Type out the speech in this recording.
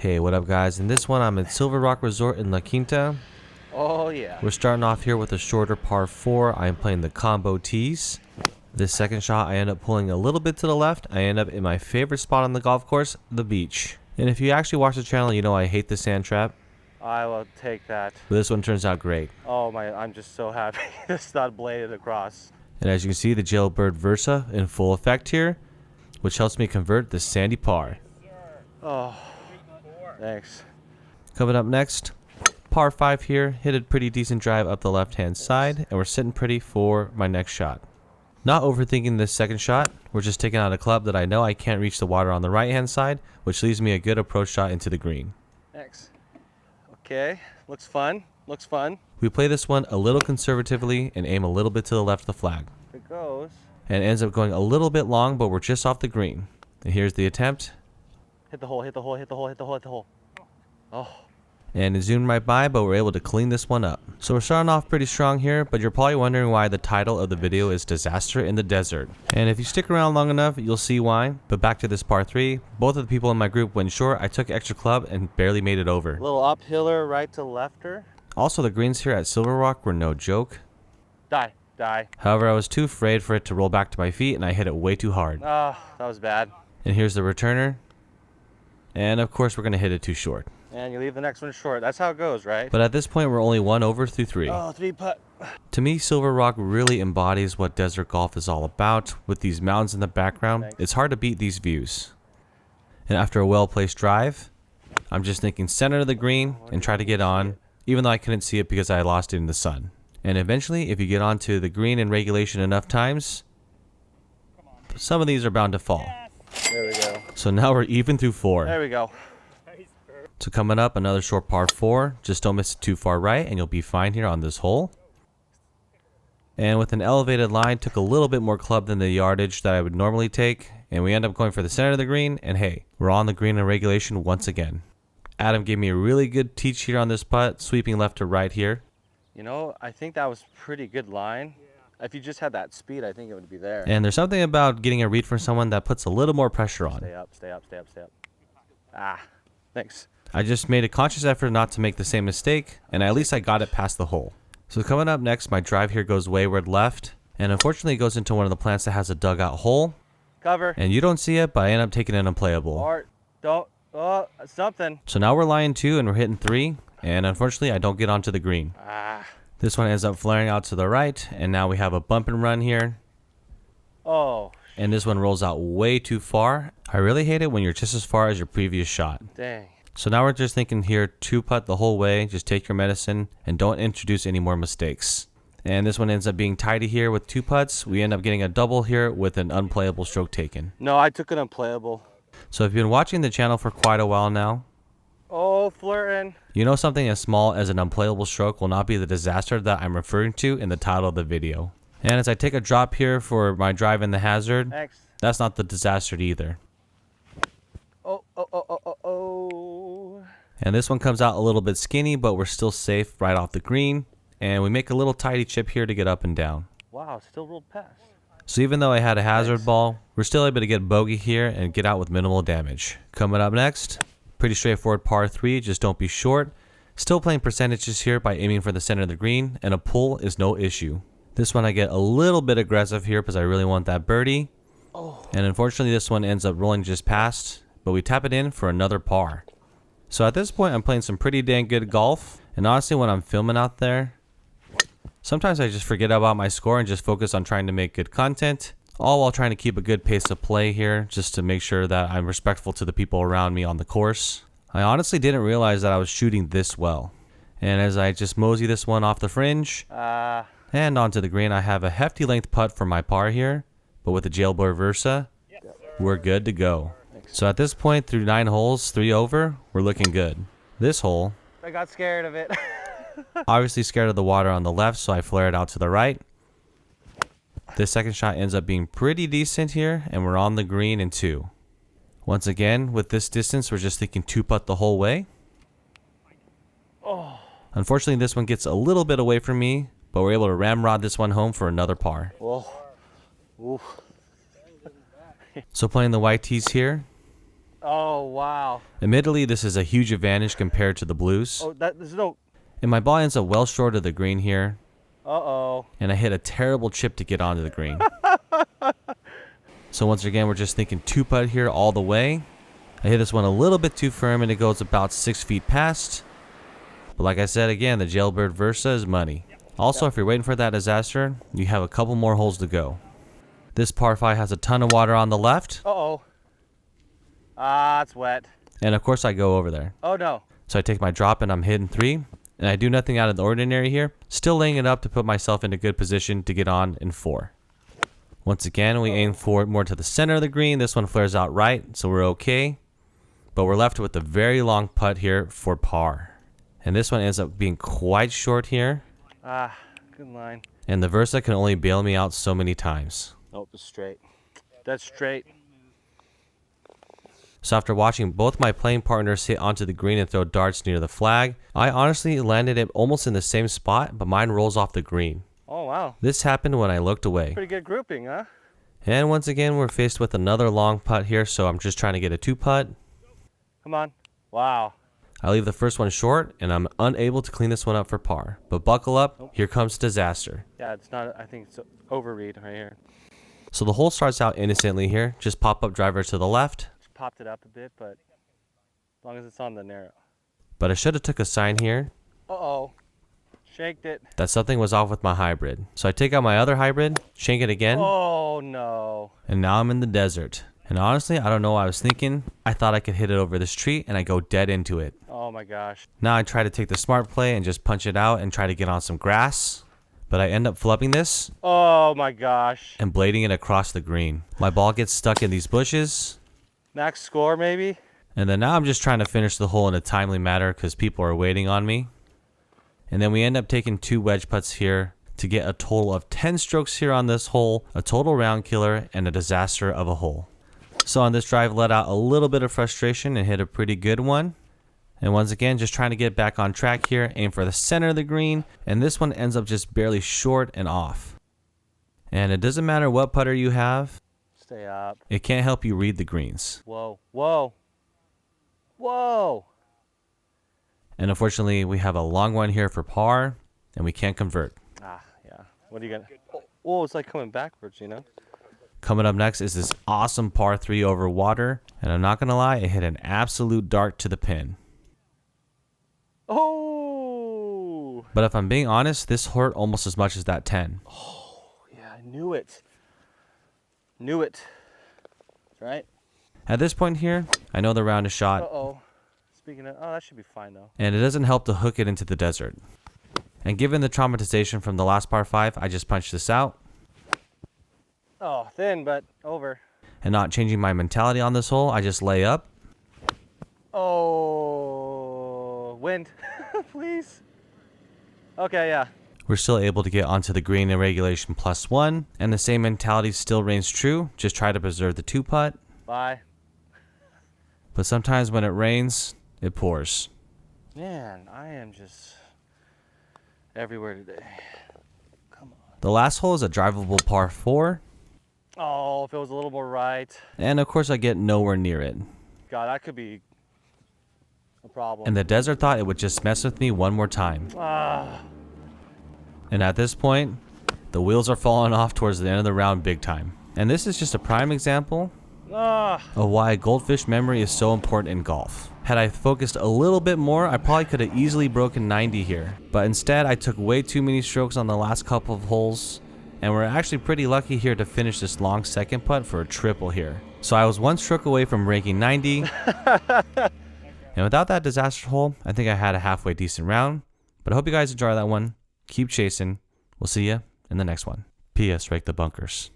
Hey, what up guys? In this one I'm at SilverRock Resort in La Quinta. Oh yeah. We're starting off here with a shorter par 4. I'm playing the combo tees. This second shot I end up pulling a little bit to the left. I end up in my favorite spot on the golf course, the beach. And if you actually watch the channel, you know I hate the sand trap. I will take that. But this one turns out great. Oh my, I'm just so happy it's not bladed across. And as you can see, the Jailbird Versa in full effect here, which helps me convert the sandy par. Oh, thanks. Coming up next, par 5 here, hit a pretty decent drive up the left hand side, and we're sitting pretty for my next shot. Not overthinking this second shot, we're just taking out a club that I know I can't reach the water on the right hand side, which leaves me a good approach shot into the green. Thanks. Okay, looks fun, looks fun. We play this one a little conservatively and aim a little bit to the left of the flag. It goes. And it ends up going a little bit long, but we're just off the green. And here's the attempt. Hit the hole, hit the hole, hit the hole, hit the hole, hit the hole. Oh. And it zoomed right by, but we're able to clean this one up. So we're starting off pretty strong here, but you're probably wondering why the title of the video is Disaster in the Desert. And if you stick around long enough, you'll see why. But back to this par 3, both of the people in my group went short. I took extra club and barely made it over. Little uphiller, right to lefter. Also, the greens here at SilverRock were no joke. Die. However, I was too afraid for it to roll back to my feet, and I hit it way too hard. Ah, that was bad. And here's the returner. And of course, we're going to hit it too short. And you leave the next one short. That's how it goes, right? But at this point, we're only 1 over through 3. Oh, 3 putt. To me, SilverRock really embodies what desert golf is all about. With these mountains in the background, it's hard to beat these views. And after a well-placed drive, I'm just thinking center of the green and try to get on, even though I couldn't see it because I lost it in the sun. And eventually, if you get onto the green in regulation enough times, some of these are bound to fall. There we go. So now we're even through 4. There we go. So coming up, another short par 4. Just don't miss it too far right, and you'll be fine here on this hole. And with an elevated line, took a little bit more club than the yardage that I would normally take. And we end up going for the center of the green, and hey, we're on the green in regulation once again. Adam gave me a really good teach here on this putt, sweeping left to right here. You know, I think that was pretty good line. If you just had that speed, I think it would be there. And there's something about getting a read from someone that puts a little more pressure on. Stay up, stay up, stay up, stay up. Ah, thanks. I just made a conscious effort not to make the same mistake, and at least I got it past the hole. So coming up next, my drive here goes wayward left, and unfortunately it goes into one of the plants that has a dugout hole. Cover. And you don't see it, but I end up taking it unplayable. Art, don't, oh, something. So now we're lying 2 and we're hitting 3, and unfortunately I don't get onto the green. Ah. This one ends up flaring out to the right, and now we have a bump and run here. Oh. And this one rolls out way too far. I really hate it when you're just as far as your previous shot. Dang. So now we're just thinking here, 2-putt the whole way, just take your medicine, and don't introduce any more mistakes. And this one ends up being tidy here with 2 putts. We end up getting a double here with an unplayable stroke taken. No, I took an unplayable. So if you've been watching the channel for quite a while now, Oh, flirting. you know something as small as an unplayable stroke will not be the disaster that I'm referring to in the title of the video. And as I take a drop here for my drive in the hazard, Thanks. that's not the disaster either. Oh. And this one comes out a little bit skinny, but we're still safe right off the green. And we make a little tidy chip here to get up and down. Wow, still rolled past. So even though I had a hazard ball, we're still able to get bogey here and get out with minimal damage. Coming up next, pretty straightforward par 3, just don't be short. Still playing percentages here by aiming for the center of the green, and a pull is no issue. This one I get a little bit aggressive here because I really want that birdie. Oh. And unfortunately this one ends up rolling just past, but we tap it in for another par. So at this point I'm playing some pretty dang good golf, and honestly when I'm filming out there, sometimes I just forget about my score and just focus on trying to make good content, all while trying to keep a good pace of play here, just to make sure that I'm respectful to the people around me on the course. I honestly didn't realize that I was shooting this well. And as I just mosey this one off the fringe, and onto the green, I have a hefty length putt for my par here, but with the Jailbird Versa, we're good to go. So at this point, through 9 holes, 3 over, we're looking good. This hole, I got scared of it. obviously scared of the water on the left, so I flare it out to the right. This second shot ends up being pretty decent here, and we're on the green in 2. Once again, with this distance, we're just thinking 2-putt the whole way. Oh. Unfortunately, this one gets a little bit away from me, but we're able to ramrod this one home for another par. Whoa. Oof. So playing the white tees here, Oh, wow. Admittedly, this is a huge advantage compared to the blues. Oh, there's no... And my ball ends up well short of the green here. Uh-oh. And I hit a terrible chip to get onto the green. So once again, we're just thinking 2-putt here all the way. I hit this one a little bit too firm and it goes about 6 feet past. But like I said again, the Jailbird Versa is money. Also, if you're waiting for that disaster, you have a couple more holes to go. This par 5 has a ton of water on the left. Uh-oh. Ah, it's wet. And of course I go over there. Oh, no. So I take my drop and I'm hitting 3. And I do nothing out of the ordinary here. Still laying it up to put myself in a good position to get on in 4. Once again, we aim for it more to the center of the green. This one flares out right, so we're okay. But we're left with a very long putt here for par. And this one ends up being quite short here. Ah, good line. And the Versa can only bail me out so many times. Nope, it's straight. That's straight. So after watching both my playing partners hit onto the green and throw darts near the flag, I honestly landed it almost in the same spot, but mine rolls off the green. Oh, wow. This happened when I looked away. Pretty good grouping, huh? And once again, we're faced with another long putt here, so I'm just trying to get a 2-putt. Come on. Wow. I leave the first one short, and I'm unable to clean this one up for par. But buckle up, here comes disaster. Yeah, it's not, I think it's overread right here. So the hole starts out innocently here, just pop-up driver to the left. Just popped it up a bit, but as long as it's on the narrow. But I should have took a sign here Uh-oh. Shanked it. that something was off with my hybrid. So I take out my other hybrid, shank it again, Oh, no. and now I'm in the desert. And honestly, I don't know what I was thinking. I thought I could hit it over this tree, and I go dead into it. Oh, my gosh. Now I try to take the smart play and just punch it out and try to get on some grass. But I end up flubbing this Oh, my gosh. and blading it across the green. My ball gets stuck in these bushes. Max score, maybe? And then now I'm just trying to finish the hole in a timely manner because people are waiting on me. And then we end up taking 2 wedge putts here to get a total of 10 strokes here on this hole, a total round killer, and a disaster of a hole. So on this drive, let out a little bit of frustration and hit a pretty good one. And once again, just trying to get back on track here, aim for the center of the green, and this one ends up just barely short and off. And it doesn't matter what putter you have, Stay up. it can't help you read the greens. Whoa. Whoa. Whoa. And unfortunately, we have a long one here for par, and we can't convert. Ah, yeah. What are you going to... Oh, it's like coming backwards, you know? Coming up next is this awesome par 3 over water, and I'm not going to lie, it hit an absolute dart to the pin. Oh! But if I'm being honest, this hurt almost as much as that 10. Yeah, I knew it. Knew it. Right? At this point here, I know the round is shot, Uh-oh. Speaking of... Oh, that should be fine, though. and it doesn't help to hook it into the desert. And given the traumatization from the last par 5, I just punched this out. Oh, thin, but over. And not changing my mentality on this hole, I just lay up. Oh, wind, please. Okay, yeah. We're still able to get onto the green in regulation +1, and the same mentality still reigns true. Just try to preserve the 2-putt. Bye. But sometimes when it rains, it pours. Man, I am just everywhere today. Come on. The last hole is a drivable par 4, Oh, if it was a little more right. and of course I get nowhere near it. God, that could be a problem. And the desert thought it would just mess with me one more time. Ah, And at this point, the wheels are falling off towards the end of the round big time. And this is just a prime example of why goldfish memory is so important in golf. Had I focused a little bit more, I probably could have easily broken 90 here. But instead, I took way too many strokes on the last couple of holes, and we're actually pretty lucky here to finish this long second putt for a triple here. So I was 1 stroke away from breaking 90. And without that disaster hole, I think I had a halfway decent round. But I hope you guys enjoy that one. Keep chasing. We'll see you in the next one. P.S. Rake the bunkers.